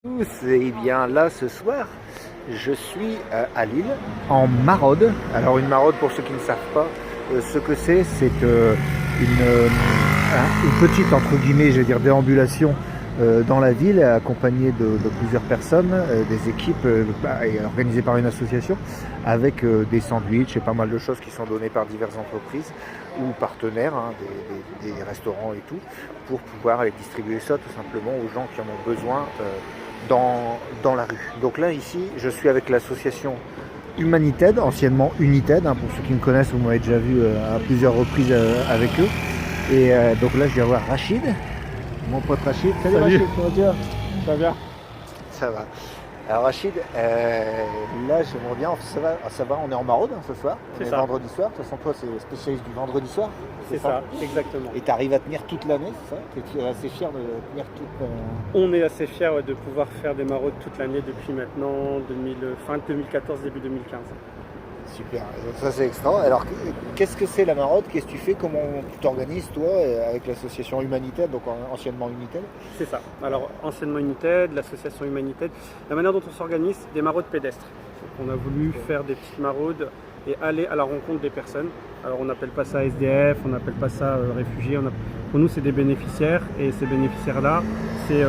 Tous, et bien là ce soir je suis à Lille en maraude. Alors une maraude, pour ceux qui ne savent pas ce que c'est une petite entre guillemets je vais dire déambulation dans la ville, accompagnée de plusieurs personnes, des équipes et organisée par une association, avec des sandwichs et pas mal de choses qui sont données par diverses entreprises ou partenaires, des restaurants et tout, pour pouvoir aller distribuer ça tout simplement aux gens qui en ont besoin dans la rue. Donc là ici je suis avec l'association Humanited, anciennement United, pour ceux qui me connaissent, vous m'avez déjà vu à plusieurs reprises avec eux. Et donc là je viens voir Rachid, mon pote Rachid. Salut. Rachid, comment tu vas? Ça va bien? Ça va. Alors Rachid, là j'aimerais bien, ça va, on est en maraude ce soir, on est vendredi soir. De toute façon toi c'est spécialiste du vendredi soir. C'est ça, exactement. Et tu arrives à tenir toute l'année, c'est ça? Tu es assez fier de tenir toute... On est assez fiers de pouvoir faire des maraudes toute l'année depuis maintenant fin 2014, début 2015. Super, donc ça c'est extra. Alors qu'est-ce que c'est la maraude? Qu'est-ce que tu fais? Comment tu t'organises toi avec l'association Humanited, donc anciennement United? C'est ça, alors anciennement United, l'association Humanited, la manière dont on s'organise, des maraudes pédestres. Donc, on a voulu faire des petites maraudes et aller à la rencontre des personnes. Alors on n'appelle pas ça SDF, on n'appelle pas ça réfugiés, pour nous c'est des bénéficiaires, et ces bénéficiaires-là, c'est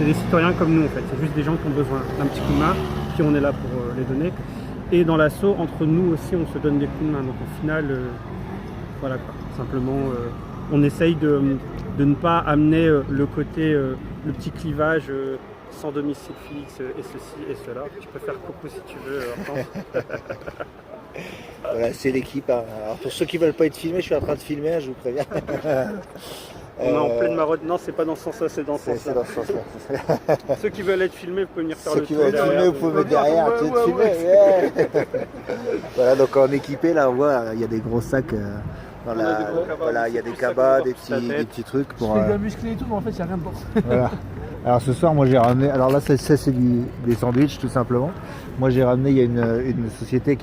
des citoyens comme nous en fait. C'est juste des gens qui ont besoin d'un petit coup de main, puis on est là pour les donner. Et dans l'assaut, entre nous aussi, on se donne des coups de main. Donc au final, voilà quoi. Simplement, on essaye de ne pas amener le côté, le petit clivage sans domicile fixe et ceci et cela. Tu peux faire coucou si tu veux, Hortense. Voilà, c'est l'équipe. Alors pour ceux qui ne veulent pas être filmés, je suis en train de filmer, je vous préviens. On est en pleine maraude. Non, c'est pas dans ce sens-là, c'est dans ce sens-là. C'est dans ce sens-là. Ceux qui veulent être filmés, vous pouvez venir faire Ceux le qui tour veulent être filmés, vous pouvez mettre derrière. Voilà, donc en équipé, là, on voit, il y a des gros sacs. Voilà, il y a des cabas, des petits trucs pour. Je fais de la musclée et tout, mais en fait, il n'y a rien dedans. Voilà. Alors ce soir, moi j'ai ramené. Alors là, ça c'est des sandwichs tout simplement. Moi j'ai ramené, il y a une société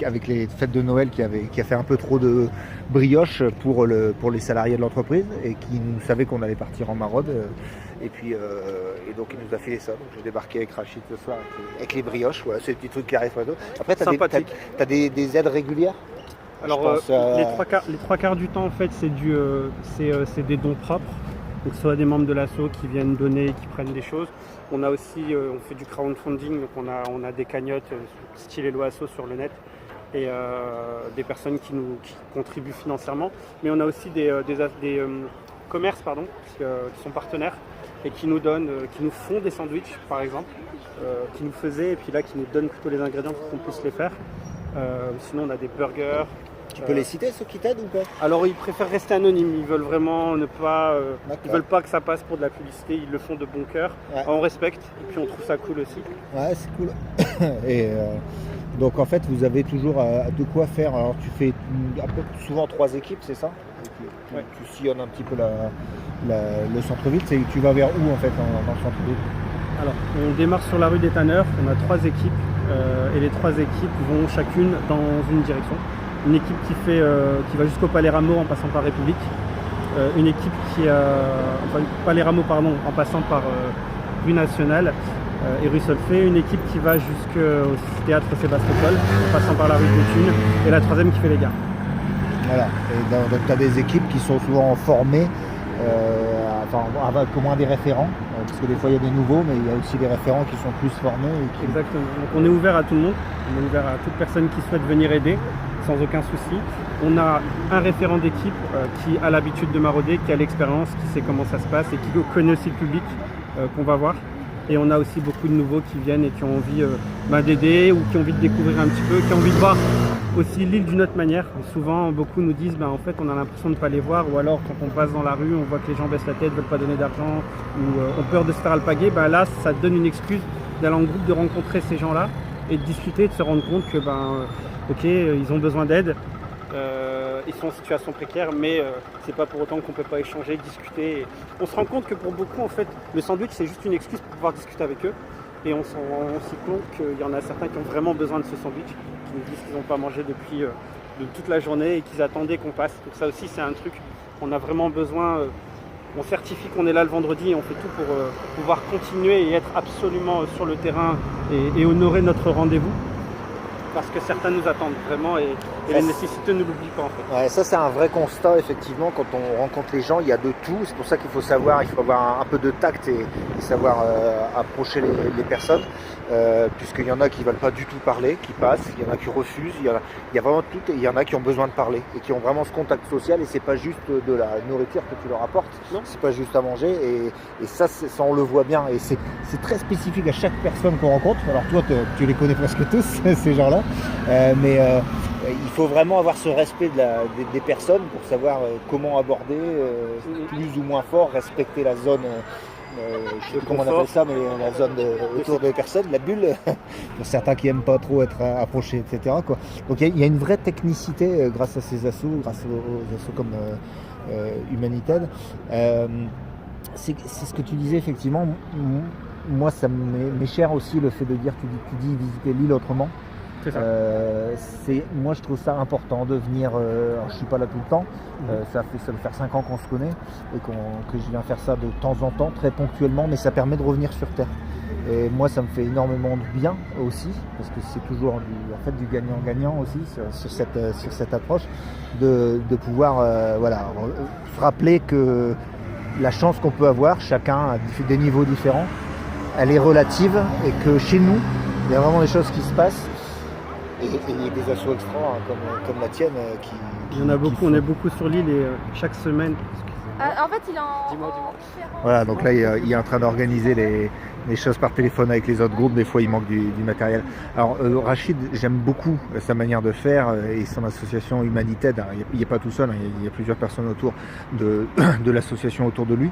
avec les fêtes de Noël qui a fait un peu trop de brioche pour les salariés de l'entreprise et qui nous savait qu'on allait partir en maraude. Et donc il nous a filé ça. Donc j'ai débarqué avec Rachid ce soir avec les brioches. Voilà, c'est des petits trucs qui arrivent. Après, t'as des aides régulières? Alors les trois quarts du temps en fait c'est des dons propres. Donc soit des membres de l'asso qui viennent donner, qui prennent des choses. On a aussi, on fait du crowdfunding, donc on a des cagnottes style Hello Asso sur le net et des personnes qui contribuent financièrement. Mais on a aussi des commerces qui sont partenaires et qui nous font des sandwichs par exemple, qui nous faisaient et puis là qui nous donnent plutôt les ingrédients pour qu'on puisse les faire. Sinon on a des burgers. Tu peux les citer, ceux qui t'aident ou pas? Alors ils préfèrent rester anonymes, ils veulent vraiment ils veulent pas que ça passe pour de la publicité, ils le font de bon cœur, ouais. On respecte et puis on trouve ça cool aussi. Ouais, c'est cool. Et donc en fait vous avez toujours de quoi faire. Alors tu fais souvent 3 équipes, c'est ça? Ouais. Tu sillonnes un petit peu le centre-ville, tu vas vers où en fait dans le centre-ville? Alors on démarre sur la rue des Tanneurs, on a 3 équipes et les 3 équipes vont chacune dans une direction. Une équipe qui va jusqu'au Palais Rameau en passant par République, une équipe Palais Rameau en passant par rue Nationale et rue Solfay, une équipe qui va jusqu'au théâtre Sébastopol en passant par la rue de Thunes et la 3e qui fait les gares. Voilà, et donc tu as des équipes qui sont souvent formées, avec au moins des référents, parce que des fois il y a des nouveaux, mais il y a aussi des référents qui sont plus formés. Exactement, donc on est ouvert à tout le monde, on est ouvert à toute personne qui souhaite venir aider. Sans aucun souci. On a un référent d'équipe qui a l'habitude de marauder, qui a l'expérience, qui sait comment ça se passe et qui connaît aussi le public qu'on va voir. Et on a aussi beaucoup de nouveaux qui viennent et qui ont envie d'aider ou qui ont envie de découvrir un petit peu, qui ont envie de voir aussi l'île d'une autre manière. Et souvent, beaucoup nous disent en fait, on a l'impression de ne pas les voir, ou alors quand on passe dans la rue, on voit que les gens baissent la tête, ne veulent pas donner d'argent ou ont peur de se faire alpaguer. Là, ça donne une excuse d'aller en groupe, de rencontrer ces gens-là et de discuter, de se rendre compte que ok, ils ont besoin d'aide, ils sont en situation précaire, mais c'est pas pour autant qu'on peut pas échanger, discuter. Et on se rend compte que pour beaucoup, en fait, le sandwich, c'est juste une excuse pour pouvoir discuter avec eux. Et on s'y compte qu'il y en a certains qui ont vraiment besoin de ce sandwich, qui nous disent qu'ils n'ont pas mangé depuis toute la journée et qu'ils attendaient qu'on passe. Donc ça aussi, c'est un truc, on a vraiment besoin On certifie qu'on est là le vendredi et on fait tout pour pouvoir continuer et être absolument sur le terrain et honorer notre rendez-vous. Parce que certains nous attendent vraiment et les nécessités ne l'oublient pas en fait. Ouais, ça c'est un vrai constat effectivement quand on rencontre les gens, il y a de tout, c'est pour ça qu'il faut savoir, il faut avoir un peu de tact et savoir approcher les personnes, puisqu'il y en a qui ne veulent pas du tout parler, qui passent, il y en a qui refusent, il y a vraiment tout et il y en a qui ont besoin de parler et qui ont vraiment ce contact social et c'est pas juste de la nourriture que tu leur apportes, c'est pas juste à manger et ça on le voit bien et c'est très spécifique à chaque personne qu'on rencontre. Alors toi tu les connais presque tous ces gens-là. Mais il faut vraiment avoir ce respect des personnes pour savoir comment aborder, plus ou moins fort, respecter la zone, je sais plus comment on appelle ça, mais la zone autour des personnes, la bulle, pour certains qui n'aiment pas trop être approchés, etc. Quoi. Donc il y a une vraie technicité grâce à ces assos, grâce aux assos comme Humanited. C'est ce que tu disais effectivement. Moi, ça m'est cher aussi le fait de dire, tu dis visiter l'île autrement. C'est ça. Moi je trouve ça important de venir, alors, je suis pas là tout le temps, ça va faire 5 ans qu'on se connaît et que je viens faire ça de temps en temps, très ponctuellement, mais ça permet de revenir sur terre. Et moi ça me fait énormément de bien aussi, parce que c'est toujours du gagnant-gagnant aussi sur cette approche, de pouvoir se rappeler que la chance qu'on peut avoir, chacun à des niveaux différents, elle est relative et que chez nous, il y a vraiment des choses qui se passent. Et des assos extra comme la tienne qui il y en a beaucoup, on est beaucoup sur l'île et chaque semaine. En fait, il est en. Dis-moi. Voilà, donc là il est en train d'organiser les choses par téléphone avec les autres groupes, des fois il manque du matériel. Alors Rachid, j'aime beaucoup sa manière de faire et son association Humanited. Il n'est pas tout seul, il y a plusieurs personnes autour de l'association autour de lui.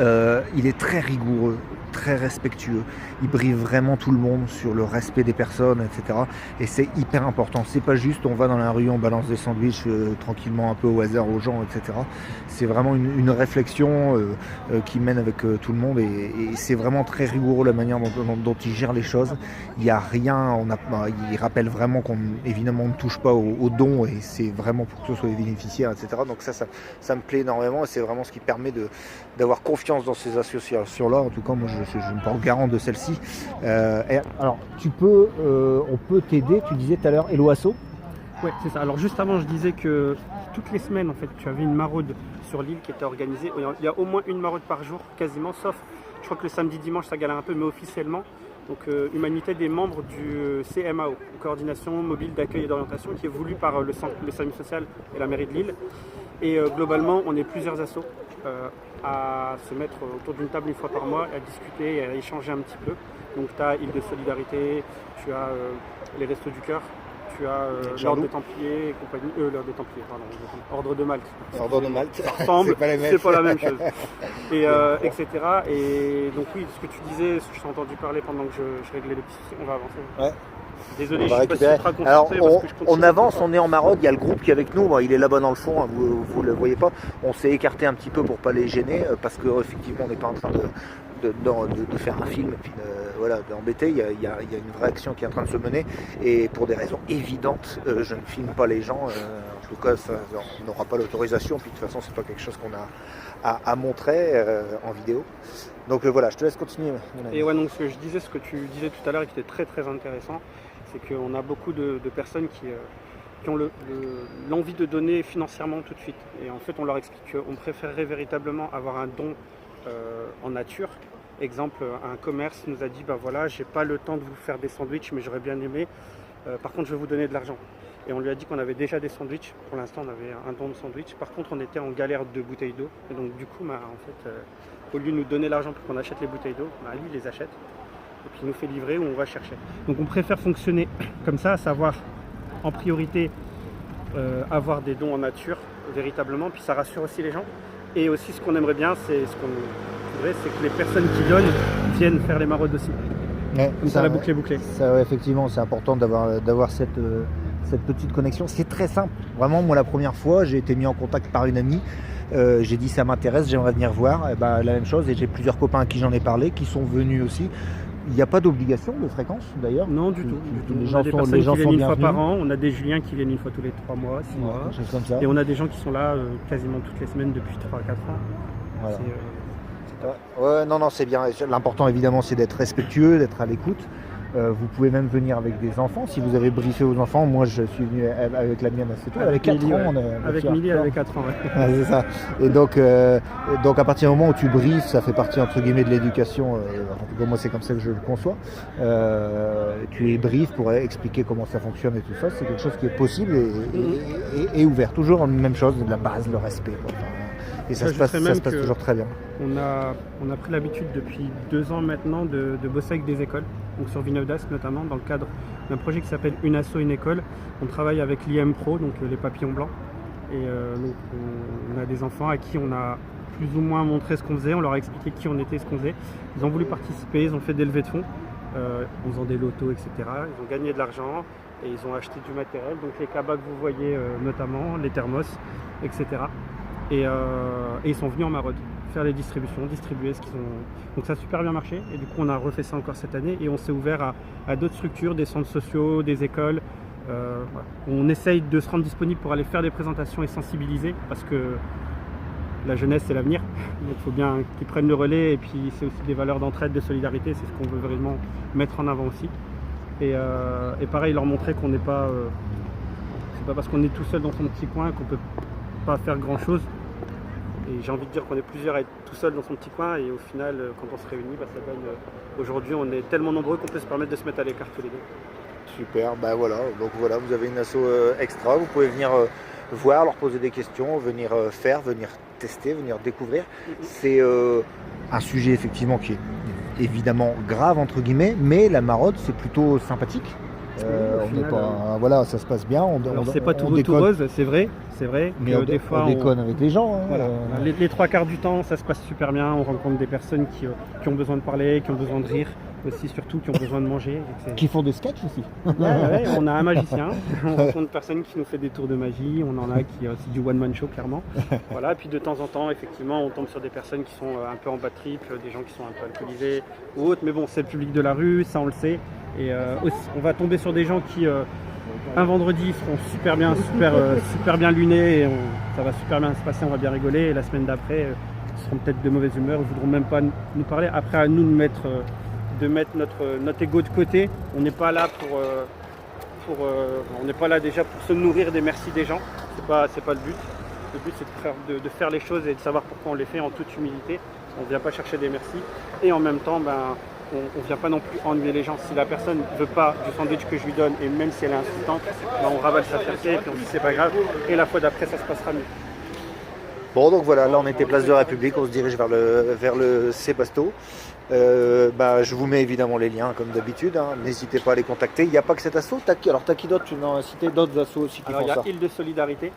Il est très rigoureux, très respectueux, il brille vraiment tout le monde sur le respect des personnes, etc. Et c'est hyper important, c'est pas juste on va dans la rue, on balance des sandwichs tranquillement un peu au hasard aux gens, etc. C'est vraiment une réflexion qui mène avec tout le monde et c'est vraiment très rigoureux la manière dont il gère les choses. Il n'y a rien, il rappelle vraiment qu'évidemment on ne touche pas aux dons et c'est vraiment pour que ce soit les bénéficiaires, etc. Donc ça me plaît énormément et c'est vraiment ce qui permet d'avoir confiance dans ces associations-là. En tout cas, moi, je me porte garant de celle-ci. Alors, on peut t'aider. Tu disais tout à l'heure, Hello Asso. Oui, c'est ça. Alors, juste avant, je disais que toutes les semaines, en fait, tu avais une maraude sur l'île qui était organisée. Il y a au moins une maraude par jour, quasiment, sauf, je crois que le samedi, dimanche, ça galère un peu, mais officiellement. Donc, Humanited est membre du CMAO, Coordination Mobile d'Accueil et d'Orientation, qui est voulu par le SAMU social et la mairie de Lille. Et globalement, on est plusieurs assos à se mettre autour d'une table une fois par mois, à discuter et à échanger un petit peu. Donc tu as Île de Solidarité, tu as les Restos du Cœur, tu as l'Ordre des Templiers et compagnie, l'Ordre des Templiers, pardon, Ordre de Malte. Ordre de Malte, ça ressemble, c'est pas la même chose. Et, ouais. etc. Et donc oui, ce que tu disais, ce que je t'ai entendu parler pendant que je réglais les petits soucis, on va avancer. Ouais. Désolé, je suis pas si Alors, on avance, on on est en maraude, il y a le groupe qui est avec nous, bon, il est là-bas dans le fond, hein, vous ne le voyez pas. On s'est écarté un petit peu pour ne pas les gêner, parce qu'effectivement on n'est pas en train de faire un film et puis d'embêter. Il y a une vraie action qui est en train de se mener et pour des raisons évidentes, je ne filme pas les gens. En tout cas, on n'aura pas l'autorisation. Puis de toute façon, c'est pas quelque chose qu'on a à montrer en vidéo. Donc voilà, je te laisse continuer. Et ouais, donc ce que tu disais tout à l'heure et qui était très très intéressant, c'est qu'on a beaucoup de personnes qui ont l'envie de donner financièrement tout de suite. Et en fait, on leur explique qu'on préférerait véritablement avoir un don en nature. Exemple, un commerce nous a dit, bah voilà, j'ai pas le temps de vous faire des sandwichs, mais j'aurais bien aimé. Par contre, je vais vous donner de l'argent. Et on lui a dit qu'on avait déjà des sandwichs. Pour l'instant, on avait un don de sandwich. Par contre, on était en galère de bouteilles d'eau. Et donc, du coup, au lieu de nous donner l'argent pour qu'on achète les bouteilles d'eau, lui, il les achète. Et puis, il nous fait livrer ou on va chercher. Donc, on préfère fonctionner comme ça, à savoir, en priorité, avoir des dons en nature, véritablement. Puis, ça rassure aussi les gens. Et aussi, ce qu'on aimerait bien, c'est que les personnes qui donnent viennent faire les maraudes aussi. Ouais, comme ça, la boucle est bouclée. Ça, ouais, effectivement, c'est important d'avoir cette petite connexion. C'est très simple. Vraiment, moi, la première fois, j'ai été mis en contact par une amie. J'ai dit, ça m'intéresse, j'aimerais venir voir. Et la même chose. Et j'ai plusieurs copains à qui j'en ai parlé, qui sont venus aussi. Il n'y a pas d'obligation de fréquence, d'ailleurs. Non, du tout. Les gens sont qui viennent une fois bienvenus. par an. On a des Juliens qui viennent une fois tous les 3 mois, 6 mois. Comme ça. Et on a des gens qui sont là quasiment toutes les semaines depuis 3 à 4 ans. Voilà. C'est top. Ouais, non, c'est bien. L'important, évidemment, c'est d'être respectueux, d'être à l'écoute. Vous pouvez même venir avec des enfants. Si vous avez briefé vos enfants, moi, je suis venu avec la mienne assez tôt. Avec 4 Milly, ans. ouais. Avec Milly, elle avait 4 ans. Ouais. Ouais, c'est ça. Et donc à partir du moment où tu briefes, ça fait partie, entre guillemets, de l'éducation. En tout cas, moi, c'est comme ça que je le conçois. Tu es brief pour expliquer comment ça fonctionne et tout ça. C'est quelque chose qui est possible et ouvert. Toujours la même chose, de la base, le respect, quoi. Enfin, et ça se passe toujours très bien. On a pris l'habitude depuis 2 ans maintenant de bosser avec des écoles, donc sur Villeneuve d'Ascq notamment, dans le cadre d'un projet qui s'appelle Une asso, une école. On travaille avec l'IM Pro, donc les papillons blancs. Et donc on a des enfants à qui on a plus ou moins montré ce qu'on faisait, on leur a expliqué qui on était, ce qu'on faisait. Ils ont voulu participer, ils ont fait des levées de fonds en faisant des lotos, etc. Ils ont gagné de l'argent et ils ont acheté du matériel, donc les cabas que vous voyez notamment, les thermos, etc. Et ils sont venus en maraude faire les distributions, distribuer ce qu'ils ont. Donc ça a super bien marché et du coup on a refait ça encore cette année et on s'est ouvert à d'autres structures, des centres sociaux, des écoles. Voilà. On essaye de se rendre disponible pour aller faire des présentations et sensibiliser parce que la jeunesse c'est l'avenir, donc il faut bien qu'ils prennent le relais et puis c'est aussi des valeurs d'entraide, de solidarité, c'est ce qu'on veut vraiment mettre en avant aussi. Et pareil, leur montrer qu'on n'est pas, c'est pas parce qu'on est tout seul dans son petit coin qu'on peut pas faire grand chose. Et j'ai envie de dire qu'on est plusieurs à être tout seul dans son petit coin et au final quand on se réunit, ça donne aujourd'hui on est tellement nombreux qu'on peut se permettre de se mettre à l'écart tous les deux. Super, voilà, donc voilà, vous avez une asso extra, vous pouvez venir voir, leur poser des questions, venir venir tester, venir découvrir. C'est un sujet effectivement qui est évidemment grave entre guillemets, mais la maraude c'est plutôt sympathique. On n'est pas, voilà, ça se passe bien. C'est pas tout rose, c'est vrai, mais des fois on déconne avec les gens. Hein, voilà. Les 3/4 du temps, ça se passe super bien. On rencontre des personnes qui ont besoin de parler, qui ont besoin de rire, aussi surtout qui ont besoin de manger. Qui font des sketchs aussi. Ouais, on a un magicien, on rencontre une personne qui nous fait des tours de magie. On en a qui c'est du one man show clairement. Voilà. Puis de temps en temps, effectivement, on tombe sur des personnes qui sont un peu en bad trip, des gens qui sont un peu alcoolisés ou autres. Mais bon, c'est le public de la rue, ça on le sait. Et aussi, on va tomber sur des gens qui un vendredi seront super bien lunés et ça va super bien se passer, on va bien rigoler et la semaine d'après seront peut-être de mauvaise humeur, ils ne voudront même pas nous parler. Après à nous de mettre notre ego de côté. On n'est pas là on n'est pas là déjà pour se nourrir des merci des gens, c'est pas le but. Le but c'est de faire les choses et de savoir pourquoi on les fait en toute humilité. On ne vient pas chercher des merci et en même temps on ne vient pas non plus ennuyer les gens. Si la personne ne veut pas du sandwich que je lui donne, et même si elle est insultante, on ravale sa fierté et puis on dit c'est pas grave. Et la fois d'après, ça se passera mieux. Bon, donc voilà, là on était place de République, on se dirige vers le Sébasto. Je vous mets évidemment les liens comme d'habitude, hein. N'hésitez pas à les contacter. Il n'y a pas que cet asso. T'as qui d'autre? Tu m'as cité d'autres assos aussi qui font ça. Il y a Île de Solidarité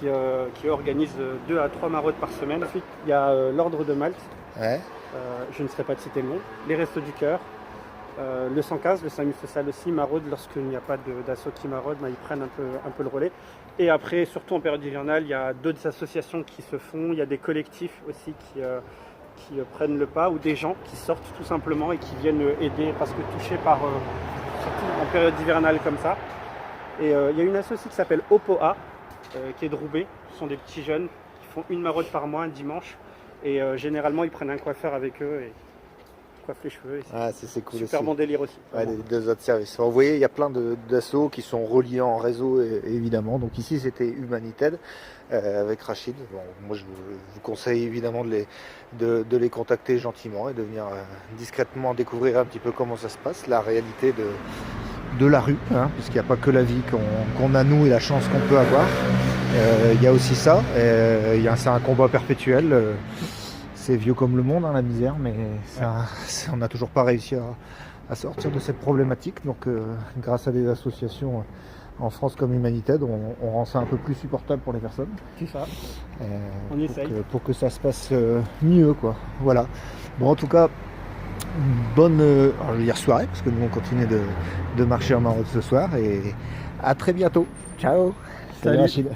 qui organise 2 à 3 maraudes par semaine. Ensuite, il y a l'Ordre de Malte. Ouais. Je ne serai pas de citer le nom. Les Restos du Cœur, le 115, le SAMU social aussi, maraude lorsqu'il n'y a pas d'assaut qui maraude, ils prennent un peu le relais. Et après, surtout en période hivernale, il y a d'autres associations qui se font, il y a des collectifs aussi qui prennent le pas ou des gens qui sortent tout simplement et qui viennent aider parce que touchés par, surtout en période hivernale comme ça. Et il y a une asso aussi qui s'appelle Opoa, qui est de Roubaix. Ce sont des petits jeunes qui font une maraude par mois, un dimanche. Et généralement, ils prennent un coiffeur avec eux et coiffent les cheveux. C'est cool. Super aussi. Bon délire aussi. Ouais, des autres services. Vous voyez, il y a plein d'assos qui sont reliés en réseau, évidemment. Donc ici, c'était Humanited avec Rachid. Bon, moi, je vous conseille évidemment de les contacter gentiment et de venir discrètement découvrir un petit peu comment ça se passe, la réalité de la rue, hein, puisqu'il n'y a pas que la vie qu'on a nous et la chance qu'on peut avoir. Il y a aussi ça, c'est un combat perpétuel, c'est vieux comme le monde, hein, la misère, mais on n'a toujours pas réussi à sortir de cette problématique. Donc grâce à des associations en France comme Humanited, on rend ça un peu plus supportable pour les personnes. C'est ça, on essaye. Pour que ça se passe mieux, quoi. Voilà. Bon, en tout cas, bonne je vais dire soirée, parce que nous on continue de marcher en maraude ce soir, et à très bientôt. Ciao. Salut. Rachid.